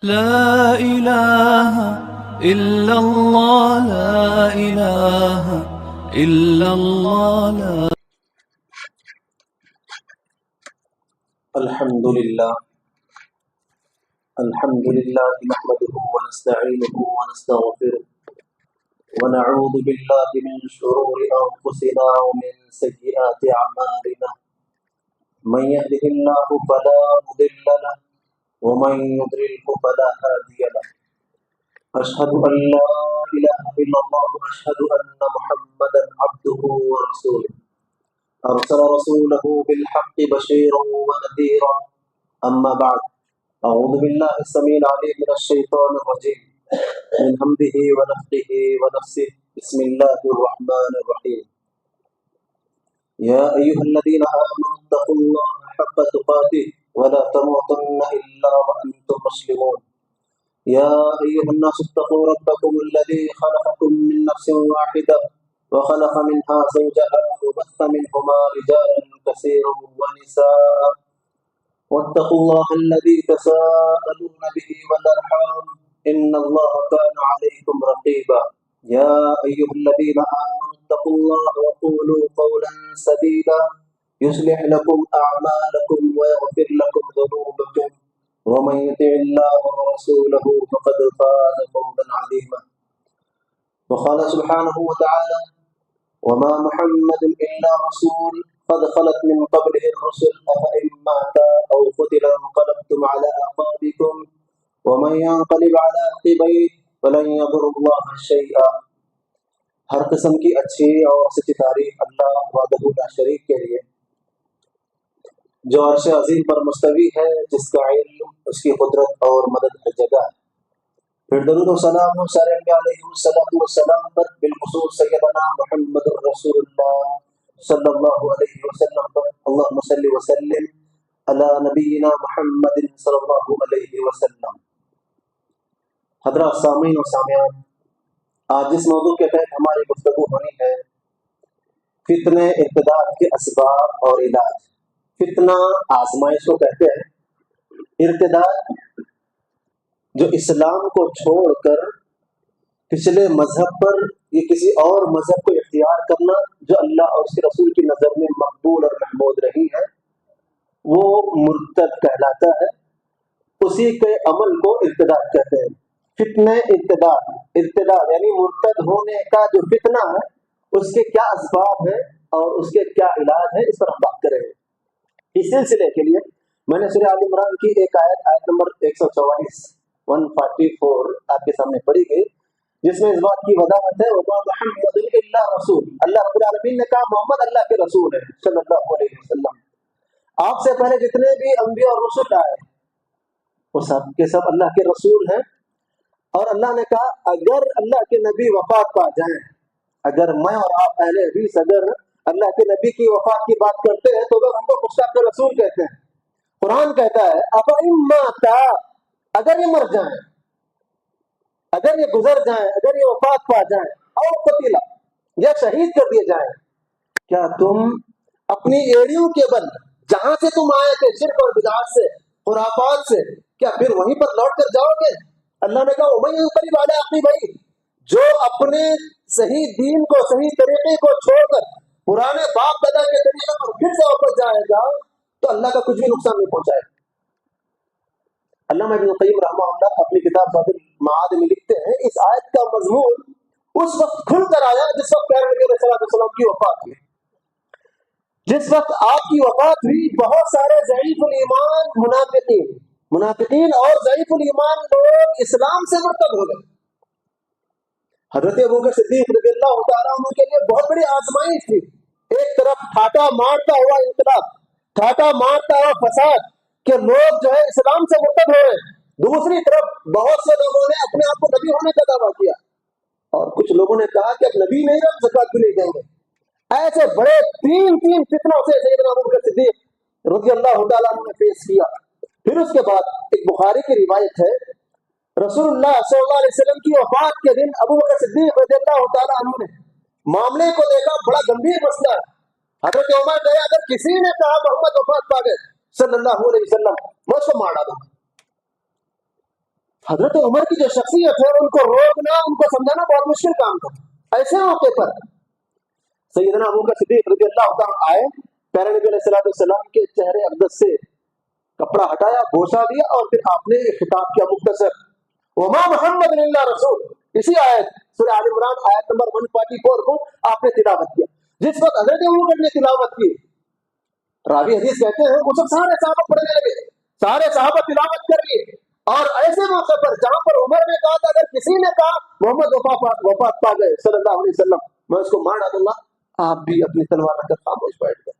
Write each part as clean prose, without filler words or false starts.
لا إله إلا الله لا إله إلا الله لا الحمد لله نحمده ونستعينه ونستغفره ونعوذ بالله من شرور أنفسنا ومن سيئات أعمالنا من يهده الله فلا مضل له ومن يضلل فلا هادي له أشهد أن لا إله إلا الله وأشهد أن محمدا عبده ورسوله أرسل رسوله بالحق بشيرا ونذيرا أما بعد أعوذ بالله السميع العليم من الشيطان الرجيم من همزه ونفخه ونفسه بسم الله الرحمن الرحيم يا أيها الذين آمنوا اتقوا الله حق تقاته ولا تموتن إلا وأنتم مسلمون يا أيها الناس اتقوا ربكم الذي خلقكم من نفس واحدة وخلق منها زوجها وبث منهما رجالا كثيرا ونساء واتقوا الله الذي تساءلون به والأرحام إن الله كان عليكم رقيبا يا أيها الذين آمنوا اتقوا الله وقولوا قولا سديدا يصلح لكم أعمالكم ويغفر لكم ذنوبكم ومن يطع الله ورسوله فقد فاز فوزا عظيما وقال سبحانه وتعالى وما محمد إلا رسول قد خلت من قبله الرسل أفإن مات أو قتل انقلبتم على أعقابكم ومن ينقلب على عقبيه فلن يضر الله شيئا. ہر قسم کی اچھی اور سچی تعریف اللہ وحدہ لا شریک کے لیے جو عرش عظیم پر مستوی ہے، جس کا علم، اس کی قدرت اور مدد ہر جگہ ہے. پھر درود و سلام سارے انبیاء علیہ السلام پر، بالخصوص سیدنا محمد رسول اللہ صلی اللہ علیہ وسلم پر. اللہم صلی وسلم علی نبینا محمد صلی اللہ علیہ وسلم. حضرات سامعین و سامعات، آج جس موضوع کے تحت ہماری گفتگو ہونی ہے، فتنہ ارتداد کے اسباب اور علاج. فتنہ آزمائش کو کہتے ہیں. ارتداد جو اسلام کو چھوڑ کر پچھلے مذہب پر یا کسی اور مذہب کو اختیار کرنا، جو اللہ اور اس کے رسول کی نظر میں مقبول اور محمود رہی ہے، وہ مرتد کہلاتا ہے. اسی کے عمل کو ارتداد کہتے ہیں. فتنہ ارتداد یعنی مرتد ہونے کا جو فتنہ ہے، اس کے کیا اسباب ہیں اور اس کے کیا علاج ہے، اس پر ہم بات کریں گے. اس سلسلے کے لیے میں نے سورہ آل عمران کی ایک آیت نمبر 144 آپ کے سامنے پڑھی گئی، جس میں اس بات کی وضاحت ہے وَمَا مُحَمَّدٌ إِلَّا رَسُولٌ. اللہ رب العالمین نے کہا محمد اللہ کے رسول ہے صلی اللہ علیہ وسلم. آپ سے پہلے جتنے بھی انبیاء اور رسول آئے وہ سب کے سب اللہ کے رسول ہیں. اور اللہ نے کہا اگر اللہ کے نبی وفات پا جائیں، اگر میں اور آپ اہل حدیث اگر اللہ کے نبی کی وفات کی بات کرتے ہیں تو لوگ ہم کو مصطفیٰ کے رسول کہتے ہیں. قرآن کہتا ہے أَفَإِن مَاتَ، اگر یہ مر جائیں، اگر یہ گزر جائیں، اگر یہ وفات پا جائیں، اور قتل یا شہید کر دیے جائیں، کیا تم اپنی ایڑیوں کے بل جہاں سے تم آئے تھے شرک اور بدعات سے، خرافات سے، کیا پھر وہیں پر لوٹ کر جاؤ گے؟ اللہ نے کہا وَمَن يَنقَلِبْ عَلَىٰ عَقِبَيْهِ، جو اپنے صحیح دین کو، صحیح طریقے کو چھوڑ کر پرانے باپ دادا کے طریقے پر پھر سے واپس جائے گا تو اللہ کا کچھ بھی نقصان نہیں پہنچائے. علامہ ابن القیم رحمہ اللہ اپنی کتاب زاد المعاد میں لکھتے ہیں اس آیت کا مضمون اس وقت کھل کر آیا جس وقت پیارے نبی علیہ السلام کی وفات ہوئی. جس وقت آپ کی وفات ہوئی، بہت سارے ضعیف الایمان منافقین اور ضعیف الایمان لوگ اسلام سے مرتد ہو گئے. حضرت ابوبکر صدیق رضی اللہ تعالیٰ عنہ کے لیے بہت بڑی آزمائش تھی. ایک طرف ٹھاٹا مارتا ہوا انقلاب، ٹھاٹا مارتا ہوا فساد کہ لوگ جو ہے اسلام سے مرتد ہو رہے ہیں، دوسری طرف بہت سے لوگوں نے اپنے آپ کو نبی ہونے کا دعویٰ کیا، اور کچھ لوگوں نے کہا کہ اب نبی نہیں رہے، زکوٰۃ بھی نہیں دیں گے. ایسے بڑے تین فتنوں سے سیدنا ابوبکر صدیق رضی اللہ تعالیٰ عنہ نے فیس کیا. پھر اس کے بعد ایک بخاری کی روایت ہے، رسول اللہ صلی اللہ علیہ وسلم کی وفات کے دن ابوبکر صدیق رضی اللہ تعالیٰ عنہ نے معاملے کو دیکھا، بڑا گمبھیر مسئلہ ہے. حضرت عمر کہے اگر کسی نے کہا محمد وفات پا گئے صلی اللہ علیہ وسلم، میں اس کو مار ڈالوں. حضرت عمر کی جو شخصیت ہے ان کو روکنا، ان کو سمجھانا بہت مشکل کام تھا. ایسے موقع پر سیدنا ابو بکر صدیق رضی اللہ تعالیٰ آئے، پیارے نبی علیہ السلام کے چہرے اقدس سے کپڑا ہٹایا، بوسہ دیا، اور پھر آپ نے خطاب کیا مختصر، وما محمد الا رسول. اسی آیت سورہ آل عمران آیت نمبر 144 کو آپ نے تلاوت کیا. جس وقت حضرت ابو بکر نے تلاوت کی، راوی حدیث کہتے ہیں اس وقت سارے صحابہ پڑھنے لگے، سارے صحابہ تلاوت کر لیے. اور ایسے موقع پر جہاں پر عمر نے کہا تھا اگر کسی نے کہا محمد وفات پا گئے صلی اللہ علیہ وسلم، میں اس کو مار ڈالوں گا، آپ بھی اپنی تلوار رکھ کر خاموش بیٹھ گئے.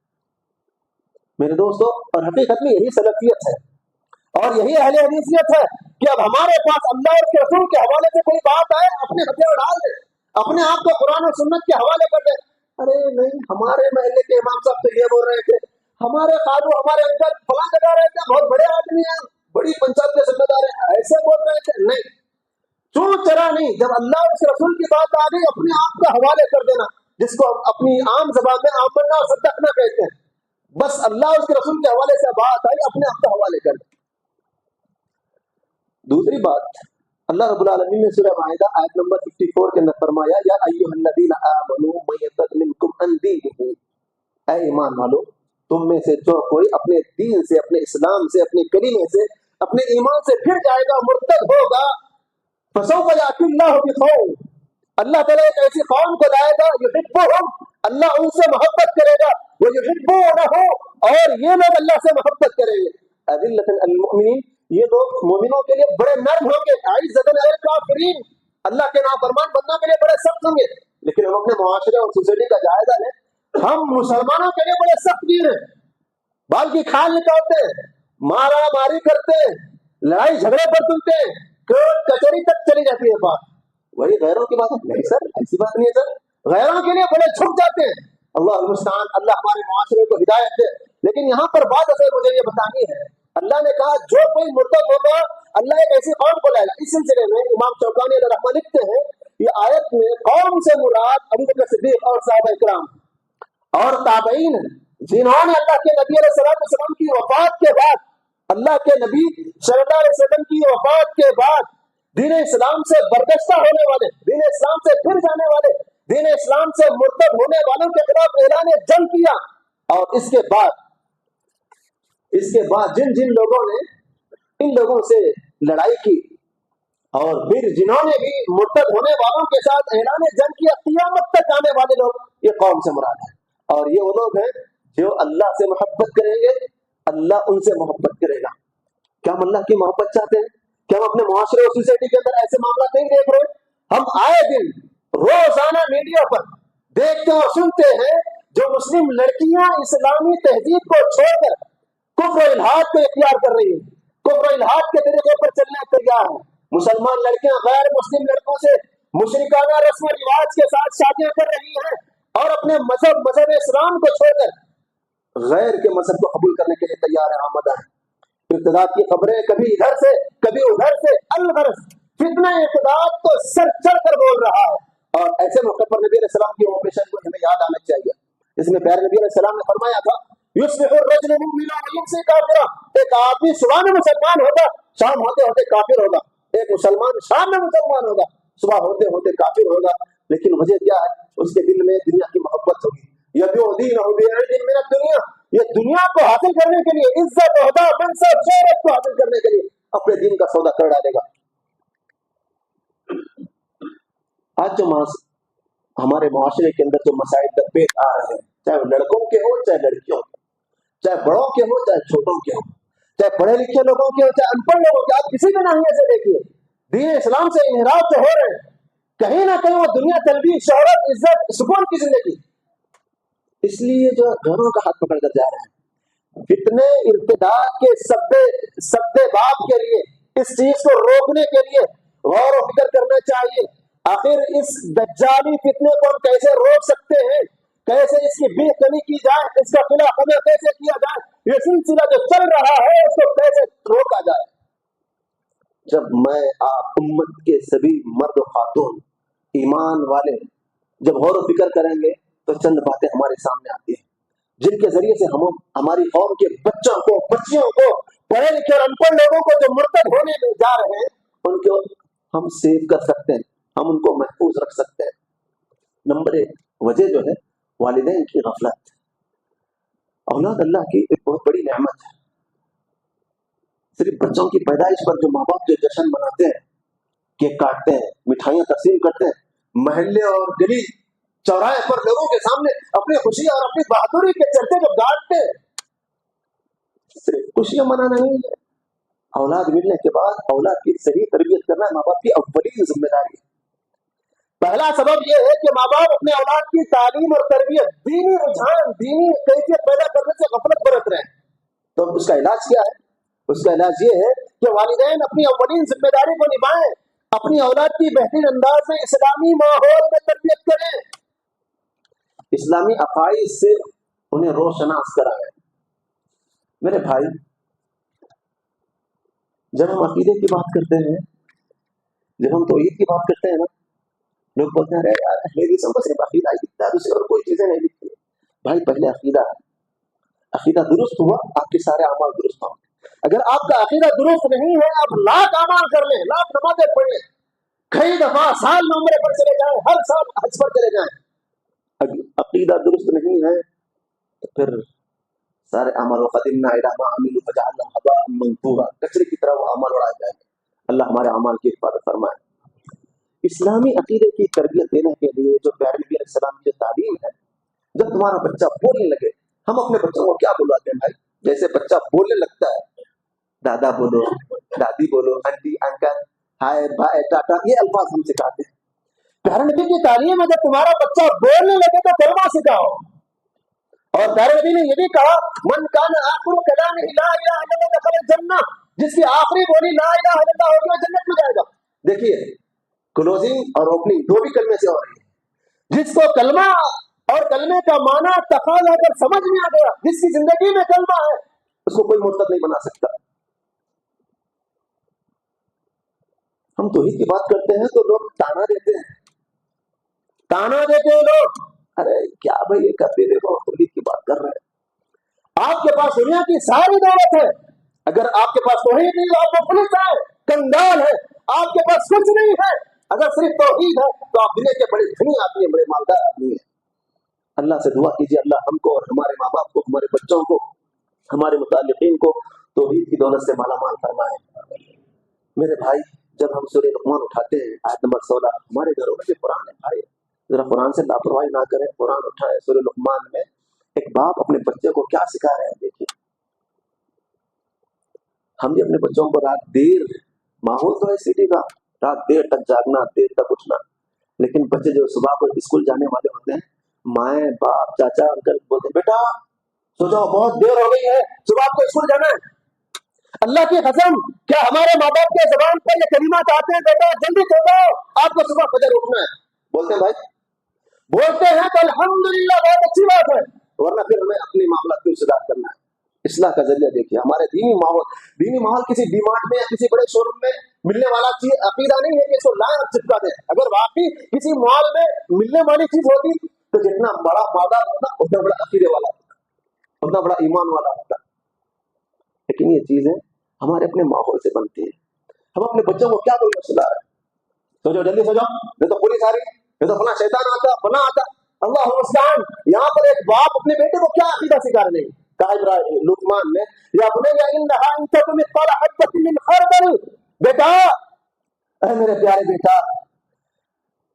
میرے دوستو، اور حقیقت میں یہی سلفیت ہے اور یہی اہل حدیثیت ہے کہ اب ہمارے پاس اللہ اور اس کے رسول کے حوالے سے کوئی بات آئے، اپنے ہتھیار ڈال دیں، اپنے آپ کو قرآن و سنت کے حوالے کر دیں. ارے نہیں، ہمارے محلے کے امام صاحب تو یہ بول رہے تھے، ہمارے خالو ہمارے انکل فلاں جگہ رہے تھے، بہت بڑے آدمی ہیں، بڑی پنچایت کے ذمہ دار ہیں، ایسے بول رہے تھے. نہیں، چوں چرا نہیں. جب اللہ اور اس کے رسول کی بات آ گئی، اپنے آپ کا حوالے کر دینا، جس کو ہم اپنی عام زبان میں آمنا اور صدقنا کہتے ہیں. بس اللہ اور اس کے رسول کے حوالے سے بات آئی، اپنے آپ کا حوالے کر دیں. دوسری بات، اللہ رب العالمین نے سورہ مائدہ آیت نمبر 54 کے اندر فرمایا، یا ایھا الذین آمنوا من یرتد منکم عن دینہ، اے ایمان والو، تم میں سے جو کوئی اپنے دین سے، اپنے اسلام سے، اپنے کلمے سے، اپنے ایمان سے پھر جائے گا، مرتد ہوگا، فسوف یأتی اللہ بقوم، اللہ تعالیٰ ایک ایسی قوم کو لائے گا، یحبہم، اللہ ان سے محبت کرے گا، ویحبونہ، اور یہ لوگ اللہ سے محبت کریں گے. اذلۃ علی المؤمنین، یہ لوگ مومنوں کے لیے بڑے نرم ہوں گے، عزت علی الکافرین، اللہ کے نافرمان بندوں کے لیے بڑے سخت ہوں گے. لیکن ہم اپنے معاشرے اور سوسائٹی کا جائزہ لیں، ہم مسلمانوں کے لیے بڑے سخت گیر ہیں، بال کی کھال نکالتے ہیں، مارا ماری کرتے ہیں، لڑائی جھگڑے پر تلتے ہیں، کوٹ کچہری تک چلی جاتی ہے بات. وہی غیروں کی بات ہے، نہیں سر، ایسی بات نہیں ہے سر، غیروں کے لیے بڑے جھک جاتے ہیں. اللہ المستعان، اللہ ہمارے معاشرے کو ہدایت دے. لیکن یہاں پر بات اصل مجھے یہ بتانی ہے، اللہ نے کہا جو کوئی مرتد ہوگا اللہ ایک ایسی قوم کو لائے گا. اس سلسلے میں امام شوکانی علیہ رحمہ لکھتے ہیں، یہ آیت میں قوم سے مراد ابو بکر صدیق اور صحابہ کرام اور تابعین، جنہوں نے اللہ کے نبی علیہ السلام کی وفات کے بعد، اللہ کے نبی صلی اللہ علیہ وسلم کی وفات کے بعد دین اسلام سے برگشتہ ہونے والے، دین اسلام سے پھر جانے والے، دین اسلام سے مرتد ہونے والوں کے خلاف اعلان جنگ کیا. اور اس کے بعد جن جن لوگوں نے ان لوگوں سے لڑائی کی، اور پھر جنہوں نے بھی مرتد ہونے والوں کے ساتھ اعلان جنگ کیا، قیامت تک آنے والے لوگ یہ قوم سے مراد ہے. اور یہ وہ لوگ ہیں جو اللہ سے محبت کریں گے، اللہ ان سے محبت کرے گا. کیا ہم اللہ کی محبت چاہتے ہیں؟ کیا ہم اپنے معاشرے اور سوسائٹی کے اندر ایسے معاملات نہیں دیکھ رہے؟ ہم آئے دن روزانہ میڈیا پر دیکھتے اور سنتے ہیں جو مسلم لڑکیاں اسلامی تہذیب کو چھوڑ کر کفر و الحاد کو اختیار کر رہی ہیں، کفر و الحاد کے طریقے پر چلنے تیار ہیں. مسلمان لڑکیاں غیر مسلم لڑکوں سے مشرکانہ رسم و رواج کے ساتھ شادیاں کر رہی ہیں، اور اپنے مذہب اسلام کو چھوڑ کر غیر کے مذہب کو قبول کرنے کے لیے تیار ہے، آمدہ ہے. ارتداد کی خبریں کبھی ادھر سے کبھی ادھر سے، الغرض فتنہ ارتداد تو سر چڑھ کر بول رہا ہے. اور ایسے موقع پر نبی علیہ السلام کی آپریشن کو ہمیں یاد آنا چاہیے. اس میں پیارے نبی علیہ السلام نے فرمایا تھا، یصبح الرجل مؤمنا ویمسی کافرا، ایک آدمی صبح میں مسلمان ہوگا، شام ہوتے ہوتے کافر ہوگا. ایک مسلمان شام میں مسلمان ہوگا، صبح ہوتے ہوتے کافر ہوگا. لیکن وجہ کیا ہے؟ اس کے دل میں دنیا کی محبت ہوگی. یبیع دینہ بعرض من الدنیا، یہ دنیا کو حاصل کرنے کے لیے، عزت، عہدہ، منصب، شہرت کو حاصل کرنے کے لیے اپنے دین کا سودا کر ڈالے گا. آج جو ہمارے معاشرے کے اندر جو مسائل درپیش آ رہے ہیں، چاہے وہ لڑکوں کے ہو چاہے لڑکیوں کے، چاہے بڑوں کے ہو چاہے چھوٹوں کے ہو، چاہے پڑھے لکھے لوگوں کے ہو چاہے ان پڑھ لوگوں کے، آپ کسی بھی ناحیے سے دیکھیے دین اسلام سے انحراف جو ہو رہے ہیں، کہیں نہ کہیں وہ دنیا طلبی، شہرت، عزت، سکون کی زندگی، اس لیے جو گھروں کا ہاتھ پکڑ کر جا رہے ہیں. فتنے ارتداد کے سبے باب کے لیے، اس چیز کو روکنے کے لیے غور و فکر کرنا چاہیے. آخر اس دجالی فتنے کو ہم کیسے روک سکتے ہیں؟ کیسے اس کی بے کمی کی جائے؟ اس کا خلا خبر کیسے کیا جائے؟ یہ سلسلہ جو چل رہا ہے اس کو کیسے روکا جائے؟ جب میں آپ امت کے سبھی مرد و خاتون ایمان والے جب غور و فکر کریں گے تو چند باتیں ہمارے سامنے آتی ہیں، جن کے ذریعے سے ہم ہماری قوم کے بچوں کو، بچیوں کو، پڑھے لکھے اور ان پڑھ لوگوں کو جو مرتد ہونے جا رہے ہیں ان کو ہم سیو کر سکتے ہیں, ہم ان کو محفوظ رکھ سکتے ہیں. نمبر 1 وجہ جو ہے والدین کی غفلت. اولاد اللہ کی ایک بہت بڑی نعمت ہے. صرف بچوں کی پیدائش پر جو ماں باپ جو جشن مناتے ہیں, کیک کاٹتے ہیں, مٹھائیاں تقسیم کرتے ہیں, محلے اور گلی چوراہے پر لوگوں کے سامنے اپنی خوشی اور اپنی بہادری کے چرچے کو گاٹتے ہیں, صرف خوشیاں منانا نہیں ہے. اولاد ملنے کے بعد اولاد کی صحیح تربیت کرنا ماں باپ کی اولین ذمہ داری ہے. پہلا سبب یہ ہے کہ ماں باپ اپنے اولاد کی تعلیم اور تربیت, دینی رجحان, دینی کیفیت پیدا کرنے سے غفلت برت رہے ہیں. تو اس کا علاج کیا ہے؟ اس کا علاج یہ ہے کہ والدین اپنی اولین ذمہ داری کو نبھائیں, اپنی اولاد کی بہترین انداز میں اسلامی ماحول میں تربیت کریں, اسلامی عقائد سے انہیں روشناس کرائیں. میرے بھائی, جب ہم عقیدے کی بات کرتے ہیں, جب ہم توحید کی بات کرتے ہیں نا, لوگ بولتے ہیں ارے یار میری سمجھ صرف عقیدہ ہی دکھتا ہے, دوسری اور کوئی چیزیں نہیں دکھتی. بھائی پہلے عقیدہ ہے, عقیدہ درست ہوا آپ کے سارے اعمال درست ہوں. اگر آپ کا عقیدہ درست نہیں ہے, آپ لاکھ اعمال کر لیں, لاکھ نمازیں پڑھ لیں, کئی دفعہ سال میں عمرے پر چلے جائیں, ہر سال حج پر چلے جائیں, اگر عقیدہ درست نہیں ہے تو پھر سارے اعمال وقدمنا الی ما عملوا فجعلناه هباء منثورا, کچرے کی طرح وہ اعمال اڑائے جائیں گے. اللہ ہمارے اعمال کی حفاظت فرمائے. اسلامی عقیدے کی تربیت دینے کے لیے جو پیارے نبی علیہ السلام کی تعلیم ہے, جب تمہارا بچہ بولنے لگے, ہم اپنے بچوں کو کیا بلواتے ہیں بھائی؟ جیسے بچہ بولنے لگتا ہے, دادا بولو, دادی بولو, آنٹی, انکل, ہائے, بھائی, ٹاٹا, یہ الفاظ ہم سکھاتے ہیں. پیارے نبی کی تعلیم ہے جب تمہارا بچہ بولنے لگے تو کلمہ سکھاؤ. اور پیارے نبی نے یہ بھی کہا من کان آخر کلامہ لا الہ الا اللہ دخل الجنہ, جس کی آخری بولی لا الہ الا اللہ ہوگی وہ جنت میں جائے گا. دیکھیے کلوزنگ اور اوپننگ دو بھی کلمے سے ہو رہی ہے. جس کو کلمہ اور کلمے کا معنی تقاضا کر سمجھ میں آ گیا, جس کی زندگی میں کلمہ ہے, اس کو کوئی مرتد نہیں بنا سکتا. ہم توحید کی بات کرتے ہیں تو لوگ تانا دیتے ہیں, تانا دیتے ہیں لوگ, ارے کیا بھائی یہ کرتے دیکھو توحید کی بات کر رہے ہیں. آپ کے پاس دنیا کی ساری دولت ہے, اگر آپ کے پاس توحید نہیں, آپ مفلس ہے, کنگال ہے. آپ کے پاس کچھ نہیں ہے, اگر صرف توحید ہے تو آپ دنیا کے بڑے دھنی آدمی ہیں, بڑے مالدار آدمی ہیں. اللہ سے دعا کیجیے اللہ ہم کو اور ہمارے ماں باپ کو, ہمارے بچوں کو, ہمارے متعلقین کو توحید کی دولت سے مالا مال فرمائے. میرے بھائی جب ہم سورہ لقمان اٹھاتے ہیں آیت نمبر 16, ہمارے گھروں میں بھی قرآن ہے بھائی, ذرا قرآن سے لاپرواہی نہ کریں, قرآن اٹھائیں. سورہ لقمان میں ایک باپ اپنے بچے کو کیا سکھا رہے ہیں دیکھیے. ہم بھی اپنے بچوں کو رات دیر, ماحول تو ہے سٹی کا, رات دیر تک جاگنا, دیر تک اٹھنا, لیکن بچے جو صبح کو اسکول جانے والے ہوتے ہیں, مائیں باپ چاچا انکل بولتے ہیں بیٹا سو جاؤ بہت دیر ہو گئی ہے, صبح کو اسکول جانا ہے. اللہ کی قسم کیا ہمارے ماں باپ کے زبان پر یہ کلمات آتے ہیں بیٹا جلدی سو جاؤ, آپ کو صبح فجر اٹھنا ہے؟ بولتے ہیں بھائی, بولتے ہیں تو الحمدللہ بہت اچھی بات ہے, ورنہ پھر ہمیں اپنے معاملات کو اصلاح کرنا ہے. اصلاح کا ذریعہ دیکھیے ہمارے دینی ماحول کسی ڈی مارٹ میں یا کسی بڑے شو روم میں ملنے والا چیز عقیدہ نہیں ہے کہ اس کو لائن چپکا دیں. اگر واقعی کسی مال میں ملنے والی چیز ہوتی تو جتنا بڑا مالدار ہوتا اتنا بڑا عقیدے والا ہوتا, اتنا بڑا ایمان والا ہوتا. لیکن یہ چیزیں ہمارے اپنے ماحول سے بنتی ہیں. ہم اپنے بچوں کو کیا بولنا سلا رہے ہیں, سو جاؤ جلدی سو جاؤ, یہ تو پولیس آ رہی, یہ تو فلاں شیطان آتا, فلاں آتا. اللہ المستعان. یہاں پر ایک باپ اپنے بیٹے کو کیا عقیدہ سکھا رہے ہیں, کہا لقمان نے یا بنیا انھا ان تک مثقال حبۃ من خردل, بیٹا اے میرے پیارے بیٹا,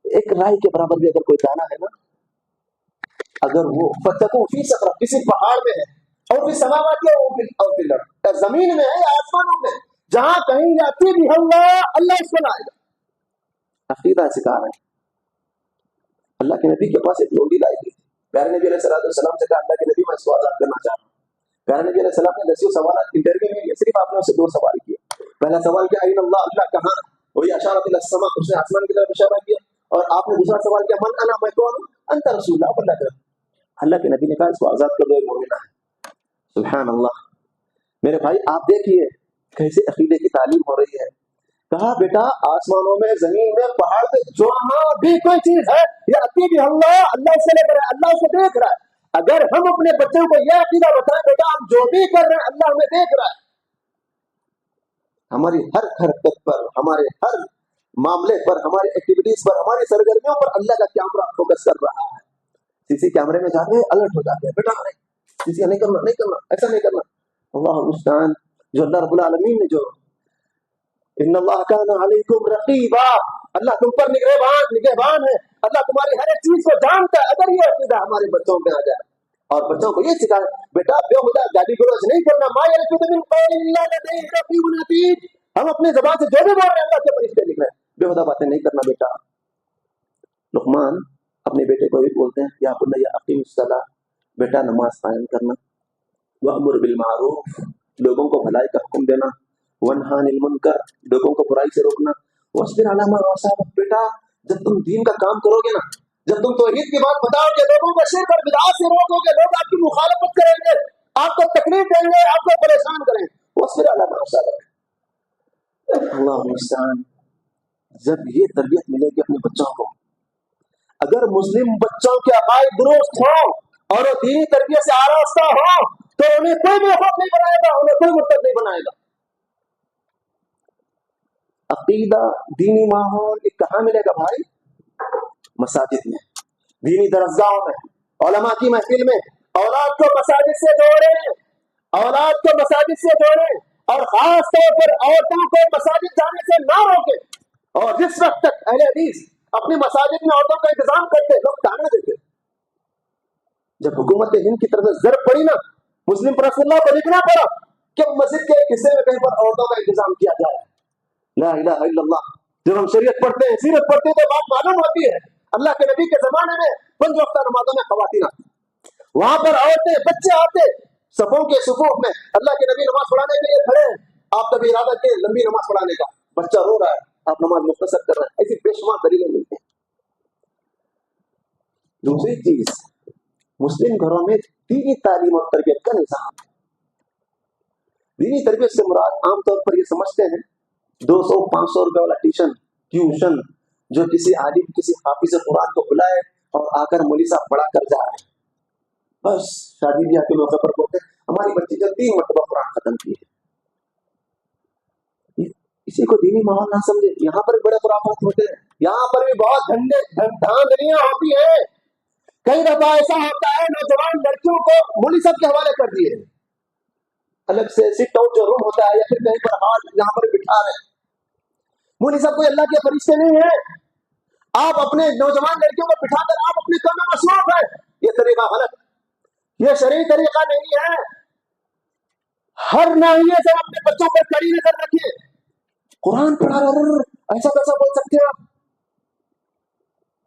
ایک رائی کے برابر بھی اگر کوئی دانہ ہے نا, اگر وہ فتقوا فی صخرۃ, کسی پہاڑ میں ہے, اور فی السماوات او فی الارض, زمین میں ہے یا آسمانوں میں, جہاں کہیں یاتی بھی اللہ اس کو لائے گا. عقیدہ سکھا رہے ہیں. اللہ کے نبی کے پاس ایک لونڈی لائی گئی. پیارے نبی علیہ السلام سے کہا اللہ کے نبی میں اس کو آزاد کرنا چاہ رہا ہوں. پیارے نبی علیہ السلام نے 10 سوالات انٹرویو میں لیے, صرف آپ نے اس سے 2 سوال کیے. پہلا سوال کیا این اللہ, اللہ کہاں, وہی اشارۃ الی السماء, اس نے آسمان کی طرف اشارہ کیا. اور آپ نے دوسرا سوال کیا من انا, میں کون ہوں, انت رسول اللہ, اللہ کا. اللہ کے نبی نے کہا اس کو آزاد کر دو, ایک مومنہ ہے. سبحان اللہ. میرے بھائی آپ دیکھیے کیسے عقیدے کی تعلیم ہو رہی ہے. کہا بیٹا آسمانوں میں, زمین میں, پہاڑ پہ جو بھی کوئی چیز ہے یہ عقیدہ اللہ, اللہ سے لے کر ہے, اللہ سے دیکھ رہا ہے. اگر ہم اپنے بچوں کو یہ عقیدہ بتائیں بیٹا ہم جو بھی کر رہے ہیں اللہ ہمیں دیکھ رہا ہے, ہماری ہر حرکت پر، ہمارے ہر معاملے پر، ہماری ایکٹیویٹیز پر، ہماری سرگرمیوں پر اللہ کا کیمرہ فوکس کر رہا ہے. سی سی کیمرے میں جاتے ہیں الرٹ ہو جاتے ہیں، بیٹا سی سی نہیں کرنا، نہیں کرنا، ایسا نہیں کرنا. اللہ المستعان. جو اللہ رب العالمین نے جو ان اللہ کان علیکم رقیبا، اللہ تم پر نگہبان ہے، اللہ تمہاری ہر ایک چیز کو جانتا ہے. اگر یہ عقیدہ ہمارے بچوں میں آ جائے اور بچوں کو یہ سکھائے بیٹا بےہودہ گالی گلوچ نہیں کرنا، ما یلفظ من قول الا لدیہ رقیب عتید، ہم اپنی زبان سے جو بھی بول رہے ہیں اللہ کے فرشتے لکھ رہے ہیں، بےہودہ باتیں نہیں کرنا بیٹا. لقمان اپنے بیٹے کو بھی بولتے ہیں یا بنی اقیم الصلاۃ، بیٹا نماز قائم کرنا، وامر بالمعروف، لوگوں کو بھلائی کا حکم دینا، وانہا عن المنکر، لوگوں کو برائی سے روکنا، واصبر علی ما اصابک، بیٹا جب تم دین کا کام کرو گے نا، جب تم توحید کی بات بتاؤ گے، لوگوں کو شرک اور بدعات سے روکو گے، لوگ آپ کی مخالفت کریں گے، آپ کو تکلیف دیں گے، آپ کو پریشان کریں گے، واصبر علی ما اصابک. اللہ المستعان. جب یہ تربیت ملے گی اپنے بچوں کو، اگر مسلم بچوں کے عقائد درست ہوں اور وہ دینی تربیت سے آراستہ ہوں تو انہیں کوئی بے خوف نہیں بنائے گا، انہیں کوئی مرتد نہیں بنائے گا. عقیدہ دینی ماحول یہ کہاں ملے گا بھائی؟ مساجد میں، دینی درسگاہوں میں، علماء کی محفل میں. اولاد کو مساجد سے جوڑیں، اولاد کو مساجد سے جوڑیں، اور خاص طور پر عورتوں کو مساجد جانے سے نہ روکیں. اور جس وقت تک اہل حدیث اپنی مساجد میں عورتوں کا انتظام کرتے لوگ تانا دیتے. جب حکومت ہند کی طرف سے ضرب پڑی نا، مسلم پریس اللہ کو لکھنا پڑا کہ مسجد کے ایک حصے میں کہیں پر عورتوں کا انتظام کیا جائے. لا الہ الا اللہ. جب ہم شریعت پڑھتے ہیں، سیرت پڑھتے ہیں تو بات معلوم ہوتی ہے اللہ کے نبی کے زمانے میں 5 وقتہ نمازوں میں خواتین آتی، وہاں پر عورتیں بچے آتے صفوں کے صفوف میں، اللہ کے نبی نماز پڑھانے کے لیے کھڑے ہیں، آپ کبھی ارادہ کیے لمبی نماز پڑھانے کا، بچہ رو رہا ہے، آپ نماز مختصر کر رہے ہیں. ایسی بے شمار دلیلیں ملتی ہیں. دوسری چیز، مسلم گھروں میں دینی تعلیم اور تربیت کا نظام. دینی تربیت سے مراد عام طور پر یہ سمجھتے ہیں 200-500 روپے والا ٹیوشن جو کسی عالم کسی حافظ قرآن کو بلائے اور آ کر مولوی صاحب پڑھا کر جا رہے ہیں. بس شادی بیاہ کے موقع پر بولتے ہیں ہماری بچی جب 3 مرتبہ قرآن ختم کی ہے. کسی کو دینی ماحول نہ سمجھے. یہاں پر بڑے خرافات ہوتے ہیں، یہاں پر بھی بہت دھاندلیاں ہوتی ہیں. کئی دفعہ ایسا ہوتا ہے نوجوان لڑکیوں کو مولوی صاحب کے حوالے کر دیے، الگ سے سٹ آؤٹ جو روم ہوتا ہے یا پھر کہیں پر ہال یہاں پر بٹھا رہے ہیں. مولوی صاحب کوئی اللہ کے فرشتے نہیں ہیں، آپ اپنے نوجوان لڑکیوں کو بٹھا کر آپ اپنے کام میں مصروف ہیں. یہ طریقہ غلط، یہ شرعی طریقہ نہیں ہے. ہر ناحیے سے اپنے بچوں پر کڑی نظر رکھیے. قرآن پڑھا رہا ایسا کیسا بول سکتے ہیں آپ؟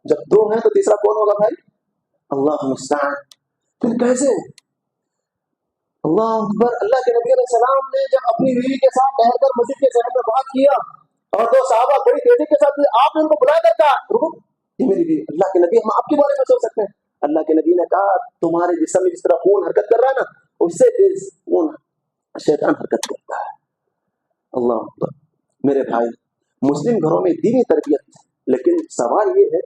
جب 2 ہیں تو تیسرا کون ہوگا بھائی؟ اللہ المستعان. پھر کیسے؟ اللہ اکبر. اللہ کے نبی علیہ السلام نے جب اپنی بیوی کے ساتھ ٹہل کر مسجد کے ذہن میں بات کیا اور 2 صحابہ بڑی تیزی کے ساتھ آپ نے ان کو بلا کر کہا رکو یہ میری بیوی. اللہ کے نبی ہم آپ کے بارے میں سوچ سکتے ہیں؟ اللہ کے نبی نے کہا تمہارے جسم میں جس طرح خون حرکت کر رہا ہے نا، اس سے تیز خون شیطان حرکت کرتا ہے. اللہ اکبر. میرے بھائی، مسلم گھروں میں دینی تربیت، لیکن سوال یہ ہے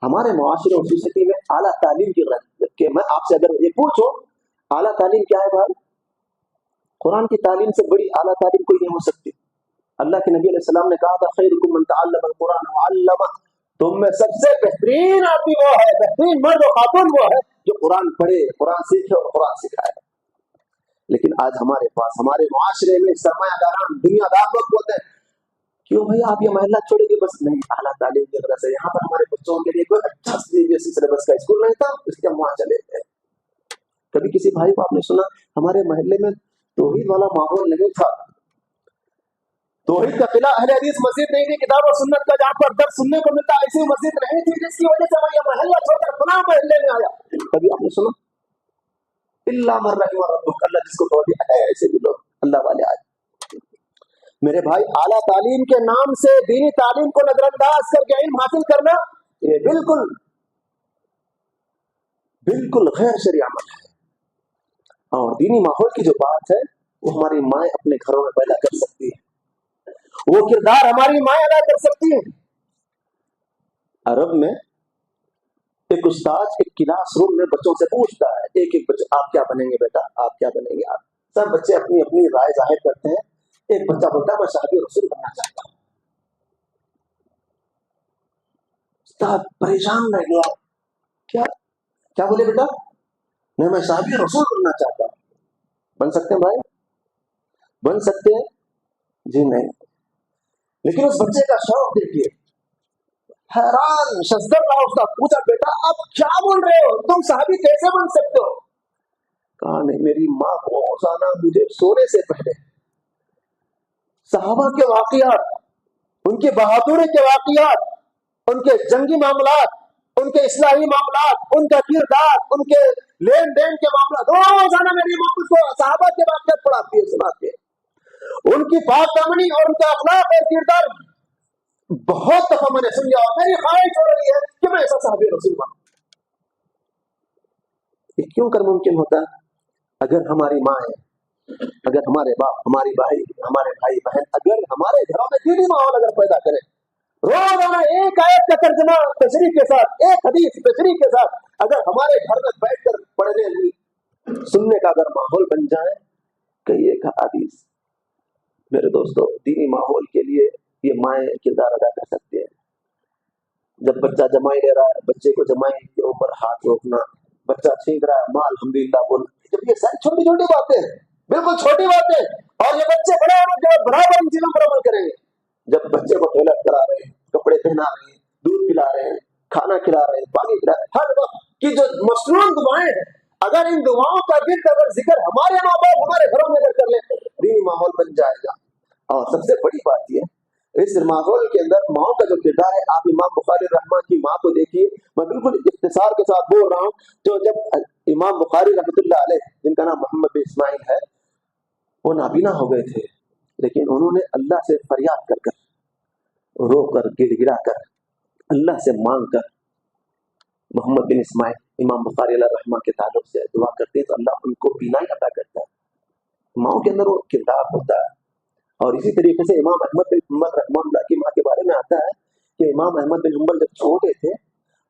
ہمارے معاشرے اور سوسائٹی میں اعلیٰ تعلیم کی غلط کہ میں آپ سے اگر یہ پوچھوں اعلیٰ تعلیم کیا ہے بھائی؟ قرآن کی تعلیم سے بڑی اعلیٰ تعلیم کوئی نہیں ہو سکتی. اللہ کے نبی علیہ السلام نے کہا تھا خیرکم من تعلم القرآن وعلمہ، تم میں سب سے بہترین آدمی وہ ہے، بہترین مرد و خاتون وہ ہے جو قرآن پڑھے، قرآن سیکھے اور قرآن سکھائے. لیکن آج ہمارے پاس ہمارے معاشرے میں سرمایہ داران دنیا دار لوگ بولتے ہیں کیوں بھائی آپ یہ محلہ چھوڑیں گے؟ بس نہیں، اعلیٰ تعلیم کی وجہ سے یہاں پر ہمارے بچوں کے لیے کوئی اچھا سلیبس کا اسکول نہیں تھا، اس لیے ہم وہاں چلے گئے. کبھی کسی بھائی کو آپ نے سنا ہمارے محلے میں توحید والا ماحول نہیں تھا، توحید کا قلعہ اہل حدیث مسجد نہیں تھی، کتاب و سنت کا جہاں پر درس سننے کو ملتا ایسی مسجد نہیں تھی جس کی وجہ سے وہ یہ محلہ چھوڑ کر فلاں محلے میں آیا. کبھی آپ نے سنا؟ اللہ من رحم ربک، اللہ جس کو توحید ہے ایسے بھی لوگ اللہ والے آئے. میرے بھائی، اعلیٰ تعلیم کے نام سے دینی تعلیم کو نظر انداز کر کے علم حاصل کرنا یہ بالکل غیر شرعی عمل ہے. اور دینی ماحول کی جو بات ہے وہ ہماری مائیں اپنے گھروں میں پیدا کر سکتی ہے، وہ کردار ہماری مائیں ادا کر سکتی ہیں. عرب میں ایک استاد ایک کلاس روم میں بچوں سے پوچھتا ہے ایک ایک بچہ آپ کیا بنیں گے بیٹا، آپ کیا بنیں گے؟ آپ سب بچے اپنی اپنی رائے ظاہر کرتے ہیں. ایک بچہ بولتا ہے میں صحابی رسول بننا چاہتا ہوں. استاد پریشان رہ گیا. کیا کیا بولے بیٹا؟ نہیں میں صحابی رسول بننا چاہتا ہوں. بن سکتے ہیں بھائی؟ بن سکتے ہیں؟ جی نہیں. لیکن اس بچے کا شوق دیکھیے. حیران شزدر رہا. اس کا پوچھا بیٹا آپ کیا بول رہے ہو؟ تم صحابی کیسے بن سکتے ہو؟ کہا نہیں میری ماں کو روزانہ مجھے سونے سے پہلے صحابہ کے واقعات، ان کی بہادری کے واقعات، ان کے جنگی معاملات، ان کے اصلاحی معاملات، ان کا کردار، ان کے لین دین کے معاملات، روزانہ میری ماں کو صحابہ کے واقعات پڑھاتی ہے، سناتی ہے. ان کی پاک دامنی اور ان کا اخلاق اور کردار بہت دفعہ میں نے سن لیا. میری خواہش ہو رہی ہے کہ میں ایسا صحابی رسول بنوں. یہ کیوں کر ممکن ہوتا ہے؟ اگر ہماری ماں ہے، اگر ہمارے باپ، ہمارے بھائی بہن اگر ہمارے گھروں میں دینی ماحول اگر پیدا کریں، روزانہ ایک آیت کا ترجمہ تشریح کے ساتھ، ایک حدیث تشریح کے ساتھ اگر ہمارے گھر میں بیٹھ کر پڑھنے سننے کا اگر ماحول بن جائے، کئی ایک حدیث. میرے دوستو دینی ماحول کے لیے یہ مائیں کردار ادا کر سکتے ہیں. جب بچہ جمائی لے رہا ہے، بچے کو جمائی کے اوپر ہاتھ روکنا، بچہ چھینک رہا ہے ماں الحمدللہ بول. جب یہ ساری چھوٹی چھوٹی باتیں ہیں، بالکل چھوٹی باتیں، اور یہ بچے بڑے ہونے کے بعد برابر ان چیزوں پر عمل کریں گے. جب بچے کو ٹوائلٹ کرا رہے ہیں، کپڑے پہنا رہے ہیں، دودھ پلا رہے ہیں، کھانا کھلا رہے ہیں، پانی پلا رہے ہیں، ہر وقت کی جو مصنون دعائیں ہیں، اگر ان دعاؤں کا اگر ذکر ہمارے ماں باپ ہمارے گھروں میں اگر کر لیں، دینی ماحول بن جائے گا. اور سب سے بڑی بات یہ اس ماحول کے اندر ماں کا جو کردار ہے. آپ امام بخاری رحمہ کی ماں کو دیکھیے. میں بالکل اختصار کے ساتھ بول رہا ہوں. جو جب امام بخاری رحمۃ اللہ علیہ، جن کا نام محمد بن اسماعیل ہے، وہ نابینا ہو گئے تھے، لیکن انہوں نے اللہ سے فریاد کر کر، رو کر، گڑ گڑا کر، اللہ سے مانگ کر محمد بن اسماعیل امام بخاری علیہ رحمہ کے تعلق سے دعا کرتے ہیں تو اللہ ان کو بینائی عطا کرتا ہے. ماؤں کے اندر وہ کردار ہوتا ہے. اور اسی طریقے سے امام احمد بن حنبل رحمہ اللہ کی ماں کے بارے میں آتا ہے کہ امام احمد بن حنبل جب چھوٹے تھے،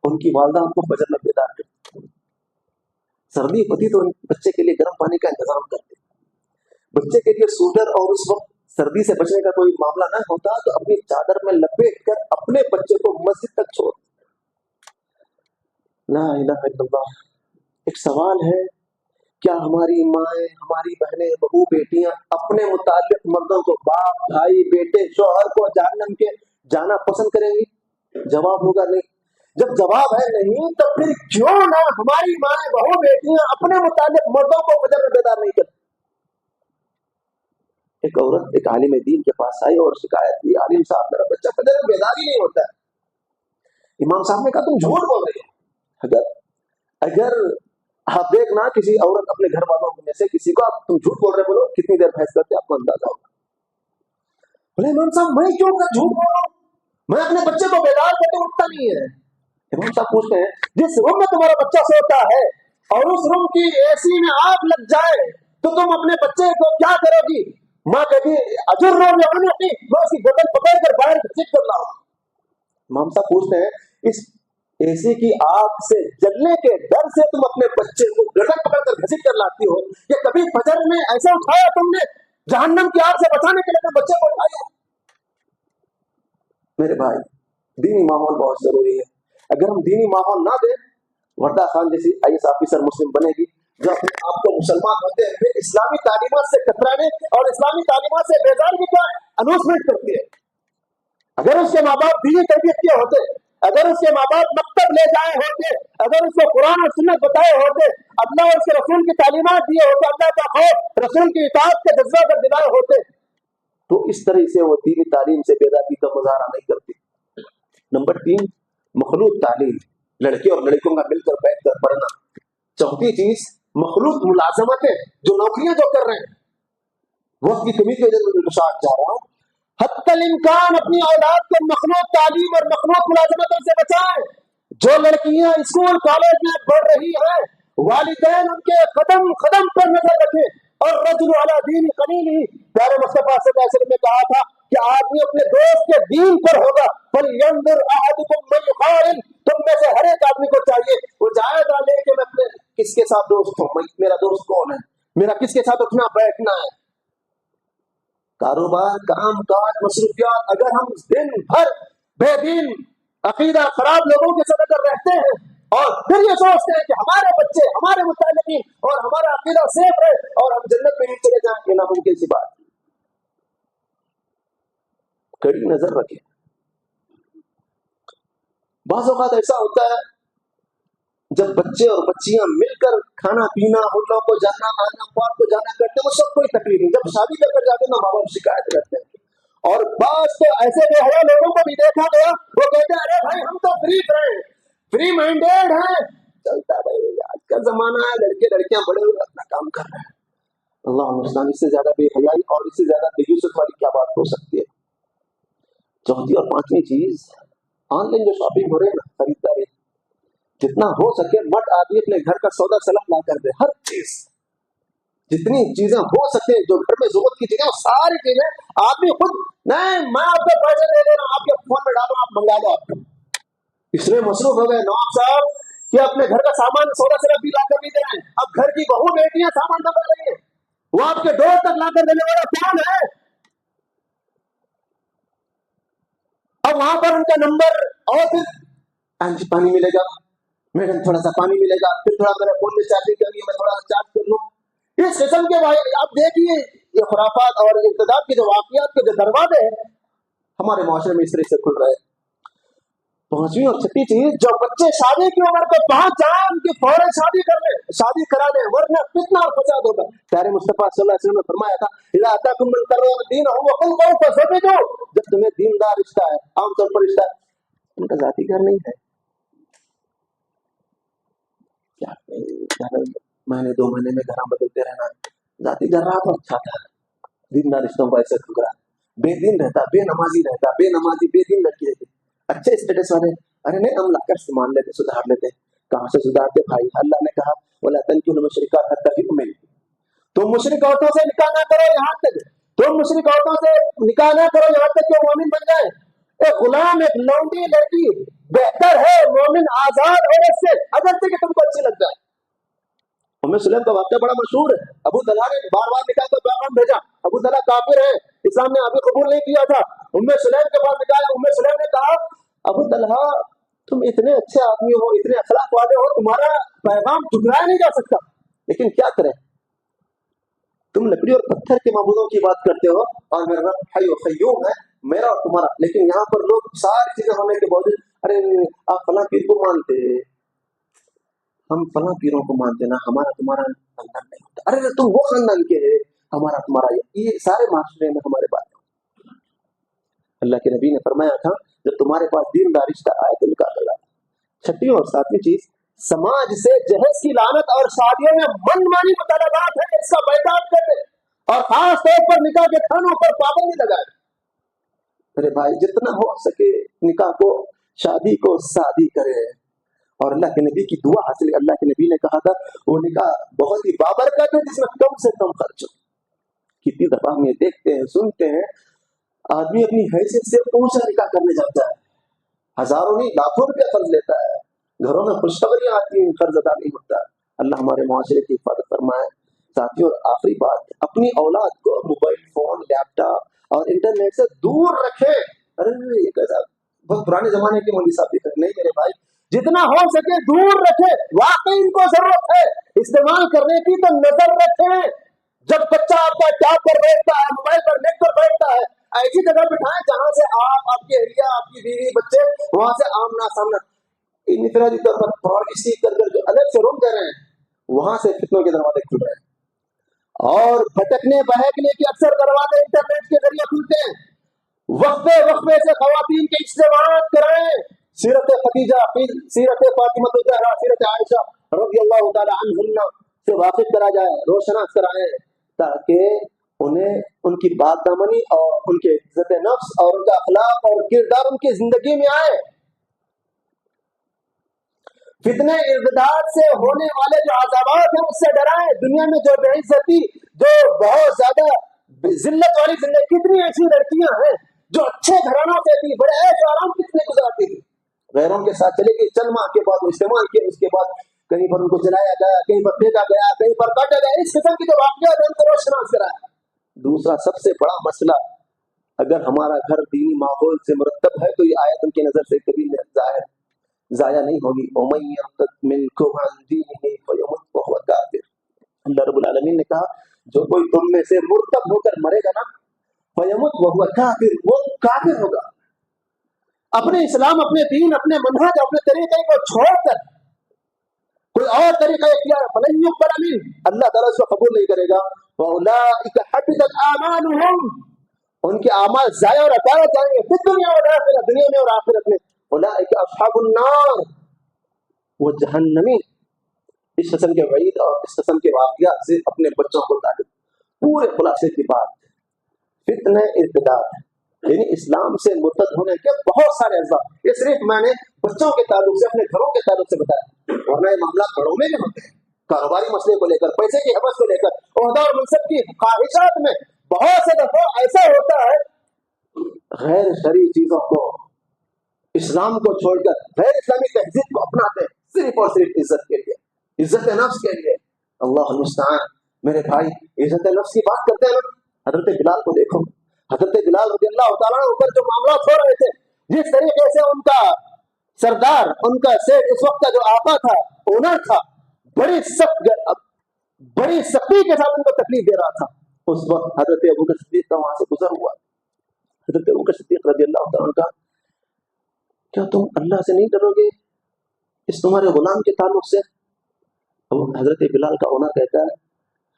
ان کی والدہ ان کو فجر میں بیدار کرتی. سردی ہوتی تو بچے کے لیے گرم پانی کا انتظام کرتے. بچے کے لیے سوٹر، اور اس وقت سردی سے بچنے کا کوئی معاملہ نہ ہوتا تو اپنی چادر میں لپیٹ کر اپنے بچے کو مسجد تک چھوڑ. لا الہ الا اللہ. ایک سوال ہے، کیا ہماری مائیں، ہماری بہنیں، بہو، بیٹیاں اپنے متعلق مردوں کو، باپ، بھائی، بیٹے، شوہر کو جہنم کے جانا پسند کریں گی؟ جواب ہوگا نہیں. جب جواب ہے نہیں تو پھر کیوں نہ ہماری مائیں، بہو، بیٹیاں اپنے متعلق مردوں کو فجر میں بیدار نہیں کرتی؟ ایک عورت ایک عالم دین کے پاس آئی اور شکایت کی، عالم صاحب میرا بچہ فجر میں بیدار ہی نہیں ہوتا ہے. امام صاحب نے کہا تم جھوٹ بول رہے ہو. اگر آپ دیکھنا کسی عورت اپنے گھر والوں میں سے کسی کو، آپ تم جھوٹ بول رہے، بولو کتنی دیر بحث کرتے آپ کو اندازہ ہوگا. بولے امام صاحب میں کیوں کر جھوٹ بول رہا ہوں؟ میں اپنے بچے کو بیدار کرتے اٹھتا نہیں ہے. امام صاحب پوچھتے ہیں جس روم میں تمہارا بچہ سوتا ہے اور اس روم کی اے سی میں آگ لگ جائے تو تم اپنے بچے کو کیا کرو گی؟ ماں کہتی اجر رو میں اس کی بوتل پکڑ کر باہر گھسیٹ کر لاؤں. امام صاحب پوچھتے ہیں اس اے سی کی آگ سے جلنے کے ڈر سے تم اپنے بچے کو گردن پکڑ کر گھسیٹ کر لاتی ہو، کہ کبھی فجر میں ایسا اٹھایا تم نے جہنم کی آگ سے بچانے کے لیے اپنے بچے کو اٹھایا؟ میرے بھائی دینی ماحول بہت ضروری ہے. اگر ہم دینی ماحول نہ دیں، وردہ خان جیسی IAS آفیسر مسلم بنے گی جو اپنے آپ کو مسلمان ہوتے ہوئے اسلامی تعلیمات سے کترانے اور اسلامی تعلیمات سے بیزارگی کا اناؤنسمنٹ کرتی ہے. اگر اس کے ماں باپ دینی تربیت کیے ہوتے، اگر اس کے ماں باپ مکتب لے جائے ہوتے، اگر اس کو قرآن اور سنت بتائے ہوتے، اللہ اور اس کے رسول کی تعلیمات دیے ہوتے، اللہ کا خوف، رسول کی اطاعت کے جذبہ پر دلائے ہوتے، تو اس طرح سے وہ دینی تعلیم سے بیداری کا مظاہرہ نہیں کرتی. نمبر 3، مخلوط تعلیم، لڑکے اور لڑکیوں کا مل کر بیٹھ کر پڑھنا. چوتھی چیز، مخلوط ملازمتیں، جو نوکریاں جو کر رہے ہیں. وقت کی کمی کی وجہ سے میں ساتھ جا رہا ہوں. حتی الامکان اپنی اولاد کو مخلوط تعلیم اور مخلوط ملازمتوں سے بچائیں. جو لڑکیاں اسکول کالج میں پڑھ رہی ہیں، والدین ان کے قدم قدم پر نظر رکھیں. اور رجل علی دین خلیلہ، پیارے مصطفیٰ صلی اللہ علیہ وسلم نے کہا تھا کہ آدمی اپنے دوست کے دین پر ہوگا. فَلْيَنْظُرْ أَحَدُكُمْ مَنْ يُخَالِلُ، تم میں سے ہر ایک آدمی کو چاہیے وہ جائزہ لے کہ میں اپنے کس کے ساتھ دوست ہوں، میرا دوست کون ہے، میرا کس کے ساتھ اٹھنا بیٹھنا ہے. کاروبار کام کاج مصروفیات، اگر ہم دن بھر بے دین عقیدہ خراب لوگوں کے ساتھ اگر رہتے ہیں اور پھر یہ سوچتے ہیں کہ ہمارے بچے ہمارے متعلقین اور ہمارا عقیدہ سیف ہے اور ہم جنت میں نہیں چلے جائیں، یہ ناممکن سی بات. کڑی نظر رکھیں. بعض اوقات ایسا ہوتا ہے جب بچے اور بچیاں مل کر کھانا پینا، ہوٹلوں کو جانا آنا، پارک کو جانا کرتے ہیں، وہ سب کوئی تکلیف نہیں. جب شادی کر جاتے ہیں نا، ماں باپ شکایت کرتے ہیں. اور بعض تو ایسے بے حیا لوگوں کو بھی دیکھا گیا، وہ کہتے ہیں ارے بھائی ہم تو فری مائنڈیڈ ہیں. چلتا بھائی، آج کا زمانہ ہے، لڑکے لڑکیاں بڑے ہوئے اپنا کام کر رہے ہیں. اللہ مسلم، اس سے زیادہ بے حیائی اور اس سے زیادہ دیوست والی کیا بات ہو سکتی ہے. چوتھی اور پانچویں چیز، آن لائن جو شاپنگ ہو رہی ہے نا، خریداری، جتنا ہو سکے مرد آدمی اپنے گھر کا سودا سلام لا کر دے. ہر چیز، جتنی چیزیں ہو سکے جو گھر میں ضرورت کی چیزیں، وہ ساری چیزیں آدمی خود، نہیں میں آپ کو پیسے دے دے رہا ہوں، آپ کے فون میں ڈالو، آپ منگا دو. آپ اس میں مصروف ہو گئے نواب صاحب کہ اپنے گھر کا سامان سودا سلام بھی لا کر بھی دے رہے ہیں. اب گھر کی بہو بیٹیاں سامان منگا رہی ہیں، وہ آپ کے ڈور تک لا کر دینے والا کون ہے؟ اب وہاں پر ان کا نمبر، اور پھر پانی ملے گا میڈم، تھوڑا سا پانی ملے گا، پھر تھوڑا میرے فون میں چارجنگ کرنی ہے، میں تھوڑا سا چارج کر لوں. اس قسم کے بھائی آپ دیکھیے، یہ خرافات اور ارتداد کے جو واقعات کے جو دروازے ہیں ہمارے معاشرے میں اس طرح سے کھل رہے ہیں. پانچویں اور چھٹی چیز، جو بچے شادی کی عمر کو پہنچ جائیں ان کی فوراً شادی کرا دیں، ورنہ فتنہ اور فساد ہوگا. پیارے مصطفیٰ صلی اللہ علیہ وسلم نے فرمایا تھا اذا اتاکم من ترضون دینہ وخلقہ فزوجوہ، جب تمہیں دیندار رشتہ ہے، عام طور پر رشتہ ان کا ذاتی گھر نہیں ہے، کیا مہینے 2 مہینے میں گھر بدلتے رہنا، ذاتی گھر رہا تو اچھا تھا. دیندار رشتوں کو ایسے ٹھکرا، بے دین رہتا، بے نمازی رہتا، بے نمازی بے دین لڑکی رہتی، اچھے اسٹیٹس والے، ارے نہیں ہم لا کر مان لیتے، سدھار لیتے. کہاں سے سدھارتے بھائی؟ اللہ نے کہا وَلَا تَنكِحُوا الْمُشْرِكَاتِ حَتَّىٰ يُؤْمِنَّ، تم مشرک عورتوں سے نکاح نہ کرو یہاں تک، تم مشرک عورتوں سے نکاح نہ کرو یہاں تک کہ وہ مومن بن جائے. ایک غلام، ایک لونڈی لڑکی بہتر ہے مومن آزاد عورت سے، اگر کہ تم کو اچھی لگ جائے. ام سلیم کا واقعہ بڑا مشہور ہے. ابو طلحہ نے بار بار نکاح کا پیغام بھیجا، ابو طلحہ کافر ہے، اسلام نے ابھی قبول نہیں کیا تھا. ام سلیم کے پاس نکاح، ام سلیم نے کہا ابو طلحہ تم اتنے اچھے آدمی ہو، اتنے اخلاق والے ہو، تمہارا پیغام ٹھکرایا نہیں جا سکتا، لیکن کیا کریں، تم لکڑی اور پتھر کے معبودوں کی بات کرتے ہو اور میرا رب حی و قیوم ہے، میرا اور تمہارا. لیکن یہاں پر لوگ ساری چیزیں ہونے کے باوجود ارے آپ فلاں پیر کو مانتے، ہم فلاں پیروں کو مانتے نا، ہمارا تمہارا خاندان نہیں ہوتا، ارے تم وہ خاندان کے ہے، ہمارا تمہارا یہ سارے معاشرے میں ہمارے بات. اللہ کے نبی نے فرمایا تھا جب تمہارے پاس دیندار رشتہ آئے تو نکاح کرا. چھٹی اور ساتویں چیز، سماج سے جہیز کی لعنت اور شادیوں میں من مانی مطالبات ہے کہ اس کا بیداد کر دے، اور خاص طور پر نکاح کے کھانوں پر پابندی لگائے. میرے بھائی جتنا ہو سکے نکاح کو، شادی کو شادی کرے، اور اللہ کے نبی کی دعا حاصل. اللہ کے نبی نے کہا تھا وہ نکاح بہت ہی بابرکت ہے جس میں کم سے کم خرچ ہو. کتنی دفعہ ہم یہ دیکھتے ہیں سنتے ہیں، آدمی اپنی حیثیت سے اونچا نکاح کرنے جاتا ہے، ہزاروں نہیں لاکھوں روپیہ قرض لیتا ہے، گھروں میں خوشخبریاں آتی ہیں، قرض ادا نہیں ہوتا. اللہ ہمارے معاشرے کی حفاظت فرمائے. ساتھیوں آخری بات، اپنی اولاد کو موبائل فون، لیپ ٹاپ اور انٹرنیٹ سے دور رکھے. ارے یہ کیسا بہت پرانے زمانے کے مولوی صاحب بھی نہیں میرے بھائی، جتنا ہو سکے دور رکھے. واقعی ان کو ضرورت ہے استعمال کرنے کی تو نظر رکھیں. جب بچہ آپ کا ٹیب پر بیٹھتا ہے، موبائل پر نیٹ پر بیٹھتا ہے، ایسی جگہ بٹھائیں جہاں سے آپ کی اہلیہ، آپ کی بیوی، بچے وہاں سے آمنا سامنا. انفرادی طور پر پالیسی کر جو الگ سے روم دے رہے ہیں، وہاں سے فتنوں کے دروازے کھل رہے ہیں، اور بھٹکنے بہکنے کے اکثر دروازے انٹرنیٹ کے ذریعے کھلتے ہیں. وقفے وقفے سے خواتین کے اجتماعات کرائیں، سیرت خدیجہ، سیرت فاطمہ الزہرا، سیرت عائشہ رضی اللہ تعالی عنہن سے واقف کرا جائے، روشناس کرائیں، تاکہ انہیں ان کی بات دامنی اور ان کے عزت نفس اور ان کا اخلاق اور کردار ان کی زندگی میں آئے. فتنے ارتداد سے ہونے والے جو عذابات ہیں اس سے ڈرائیں. دنیا میں جو بے عزتی، جو بہت زیادہ ذلت والی زندگی، کتنی ایسی لڑکیاں ہیں جو اچھے گھرانوں سے تھی، بڑے عیش و آرام کتنے گزارتی تھی، غیروں کے ساتھ چلے گئی، چند ماہ کے بعد وہ استعمال کیا، اس کے بعد کہیں پر ان کو جلایا گیا، کہیں پر پھینکا گیا، کہیں پر کاٹا گیا. اس قسم کی جو واقعات ہیں ان کو روشناس کرایا. دوسرا سب سے بڑا مسئلہ، اگر ہمارا گھر دینی ماحول سے مرتب ہے تو یہ آیت ان کی نظر سے کبھی ضائع نہیں ہوگی. وَمَن يَرْتَدْ مِنكُمْ عَنْ دِينِهِ فَيَمُتْ وَهُوَ كَافِرٌ. اللہ رب العالمین نے کہا جو کوئی تم میں سے مرتب ہو کر مرے گا نا، فَيَمُتْ وَهُوَ كَافِرٌ، وہ کافر ہوگا. اپنے اسلام، اپنے دین، اپنے منہج، اپنے طریقے کو چھوڑ کر کوئی اور طریقہ اختیار فَلَن يُقْبَلَ مِنْهُ، اللہ تعالیٰ اس کو قبول نہیں کرے گا. وَأُولَٰئِكَ حَبِطَتْ أَعْمَالُهُمْ، ان کے اعمال ضائع اور اٹائے جائیں گے پھر دنیا اور آخرت، دنیا میں اور آخرت میں. اولئک اصحاب النار، وہ جہنمی. اس قسم کے وعید اور اس قسم کے واقعات سے اپنے بچوں کو تعلق. پورے خلاصے کی بات فتنہ ارتداد، یعنی اسلام سے مرتد ہونے کے بہت سارے اسباب. یہ صرف میں نے بچوں کے تعلق سے، اپنے گھروں کے تعلق سے بتایا، ورنہ یہ معاملہ بڑوں میں بھی ہوتے ہیں. کاروباری مسئلے کو لے کر، پیسے کی حوث کو لے کر، عہدہ اور منصب کی خواہشات میں بہت سے دفعہ ایسا ہوتا ہے غیر شرعی چیزوں کو، اسلام کو چھوڑ کر غیر اسلامی تہذیب کو اپناتے ہیں صرف اور صرف عزت کے لیے، عزت نفس کے لیے. اللہ المستعان. میرے بھائی، عزت نفس کی بات کرتے ہیں نا، حضرت بلال کو دیکھو. حضرت بلال رضی اللہ تعالیٰ عنہ اوپر جو معاملات ہو رہے تھے، جس طریقے سے ان کا سردار، ان کا سیٹ، اس وقت کا جو آقا تھا، اونر تھا، بڑی سختی کے ساتھ ان کو تکلیف دے رہا تھا. اس وقت حضرت ابوبکر صدیق کا وہاں سے گزر ہوا. حضرت ابوبکر صدیق رضی اللہ تعالیٰ عنہ کا، کیا تم اللہ سے نہیں ڈرو گے اس تمہارے غلام کے تعلق سے؟ حضرت بلال کا اونر کہتا ہے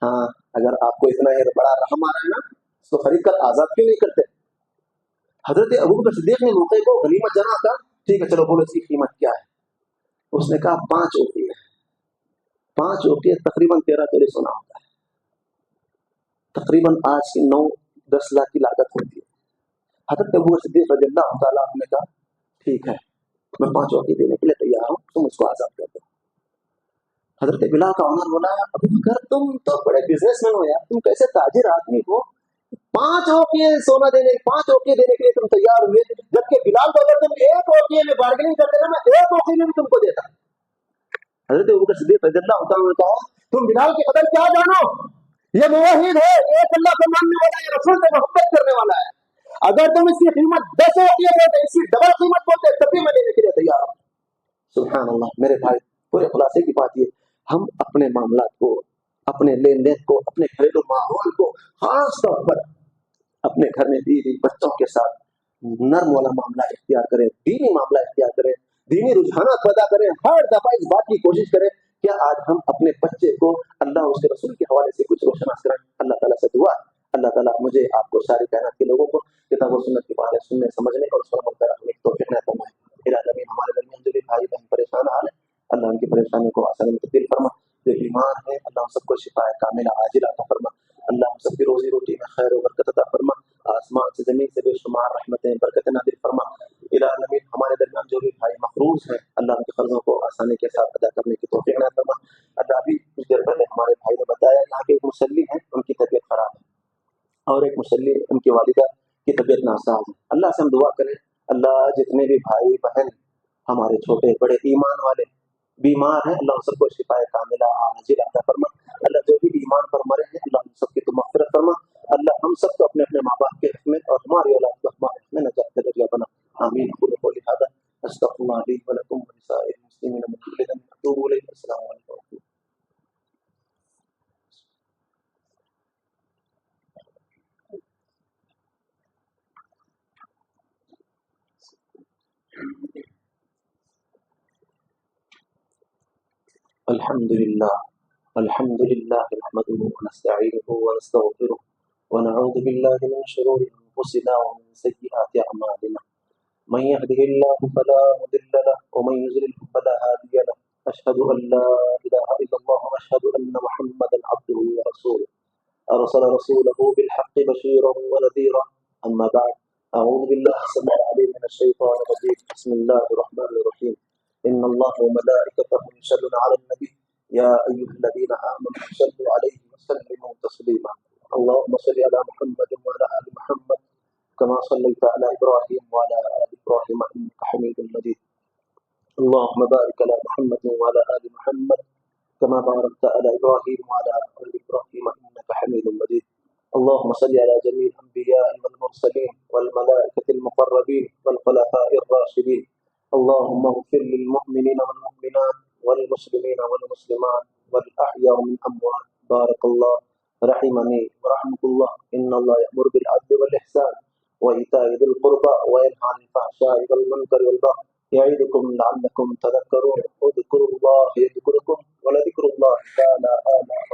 ہاں، اگر آپ کو اتنا بڑا رحم آ رہا ہے نا، اس کو خرید کر آزاد کیوں نہیں کرتے؟ حضرت ابوبکر صدیق نے موقع کو غنیمت جانا تھا. ٹھیک ہے، چلو بولو اس کی قیمت کیا ہے. اس نے کہا 5 اوقیہ. 5 اوقیہ تقریباً 13 تولے سونا ہوتا ہے. تقریباً آج کی 9-10 لاکھ کی لاگت ہوتی ہے. حضرت ابوبکر صدیق رضی اللہ تعالیٰ عنہ نے کہا ٹھیک ہے، میں 5 اوقیہ دینے کے لیے تیار ہوں، تم اس کو آزاد کر دو. حضرت بلال کا آنر بولا ابو بکر تم تو بڑے بزنس مین ہو یار، تم کیسے تاجر آدمی ہو، 5 اوقیہ سونا دینے، 5 اوقیہ دینے کے لیے تم تیار ہوئے، جبکہ بلال کو اگر تم 1 اوقیہ میں بارگننگ کرتے نا، میں 1 اوقیہ میں بھی تم کو دیتا. حضرت ابوبکر صدیق رضی اللہ تعالیٰ نے کہا تم بلال کی قدر کیا جانو، یہ موحد ہے، ایک اللہ کو ماننے والا، یہ رسول سے محبت کرنے والا ہے. اگر تم اس کی قیمت 10 اوقیہ دیتے، اس کی ڈبل قیمت بولتے، تب بھی میں دینے کے لیے تیار ہوں. سبحان اللہ. میرے بھائی، پورے خلاصے کی بات یہ، ہم اپنے معاملات کو، اپنے لین دین کو، اپنے گھریلو ماحول کو، خاص طور پر اپنے گھر میں بیوی بچوں کے ساتھ نرم والا معاملہ اختیار کریں، دینی معاملہ اختیار کریں، دینی رجحانات پیدا کریں. ہر دفعہ اس بات کی کوشش کریں کہ آج ہم اپنے بچے کو اللہ اس کے رسول کے حوالے سے کچھ روشن کریں. اللہ تعالیٰ سے دعا، اللہ تعالیٰ مجھے، آپ کو، ساری کائنات کے لوگوں کو کتاب و سنت کی باتیں سننے، سمجھنے اور اس پر عمل کرنے کی توفیق عطا فرمائے. الہی ہمارے درمیان جو بھی بھائی بہن پریشان حال ہے، اللہ ان کی پریشانی کو آسانی میں تبدیل فرما. جو بیمار ہے اللہ ہم سب کو شفا کاملہ عاجلہ عطا فرما. اللہ ہم سب کی روزی روٹی میں خیر و برکت عطا فرما. آسمان سے زمین سے بے شمار رحمتیں برکتیں نازل فرما. الہی ہمارے درمیان جو بھی بھائی مقروض ہیں، اللہ ان کے قرضوں کو آسانی کے ساتھ ادا کرنے کی توفیق عطا فرما. اللہ ابھی کچھ دیر پہلے ہمارے بھائی نے بتایا یہاں کے ایک مصلی ہیں، ان کی طبیعت خراب ہے، اور ایک مصلی ان کی والدہ کی طبیعت ناساز ہے. اللہ سے ہم دعا کریں اللہ جتنے بھی بھائی بہن ہمارے چھوٹے بڑے ایمان والے بیمار ہیں، اللہ سب کو شفا کاملہ عاجلہ عطا فرما. اللہ جو بھی ایمان پر مرے ہیں، اللہ ہم سب کی تو مغفرت فرما. اللہ ہم سب کو اپنے اپنے ماں باپ کے حق میں اور ہماری اولاد کو ہمارے حق میں نجات کا ذریعہ بنا. آمین. اقول قولی ھذا استغفر اللہ لی ولکم ولسائر المسلمین من کل ذنب اتوب الیہ. السلام علیکم. الحمد للہ نحمده ونستعینه ونستغفره ونعوذ باللہ من شرور انفسنا ومن سیئات اعمالنا. من يهده الله فلا مضل له ومن يضلل فلا هادي له. اشهد ان لا اله الا الله واشهد ان محمدا عبده ورسوله. ارسل رسوله بالحق بشيرا ونذيرا. اما بعد، اعوذ بالله السميع العليم من الشيطان الرجيم. بسم الله الرحمن الرحيم. ان الله وملائكته يصلون على النبي يا ايها الذين امنوا صلوا عليه وسلموا تسليما. اللهم صل على محمد وعلى ال محمد كما صليت على ابراهيم وعلى ال ابراهيم انك حميد مجيد. اللهم بارك على محمد وعلى ال محمد كما باركت على ابراهيم وعلى ال ابراهيم انك حميد مجيد. اللهم صل على جميع الأنبياء والمرسلين والملائكة المقربين والخلفاء الراشدين. اللهم اغفر للمؤمنين والمؤمنات والمسلمين والمسلمات والأحياء من أموات. بارك الله رحمني ورحمة الله. إن الله يأمر بالعدل والإحسان وإيتاء ذي القربى وينهى عن الفحشاء والمنكر والبغي يعظكم لعلكم تذكرون. اذكروا الله يذكركم ولذكر الله تعالى آلاء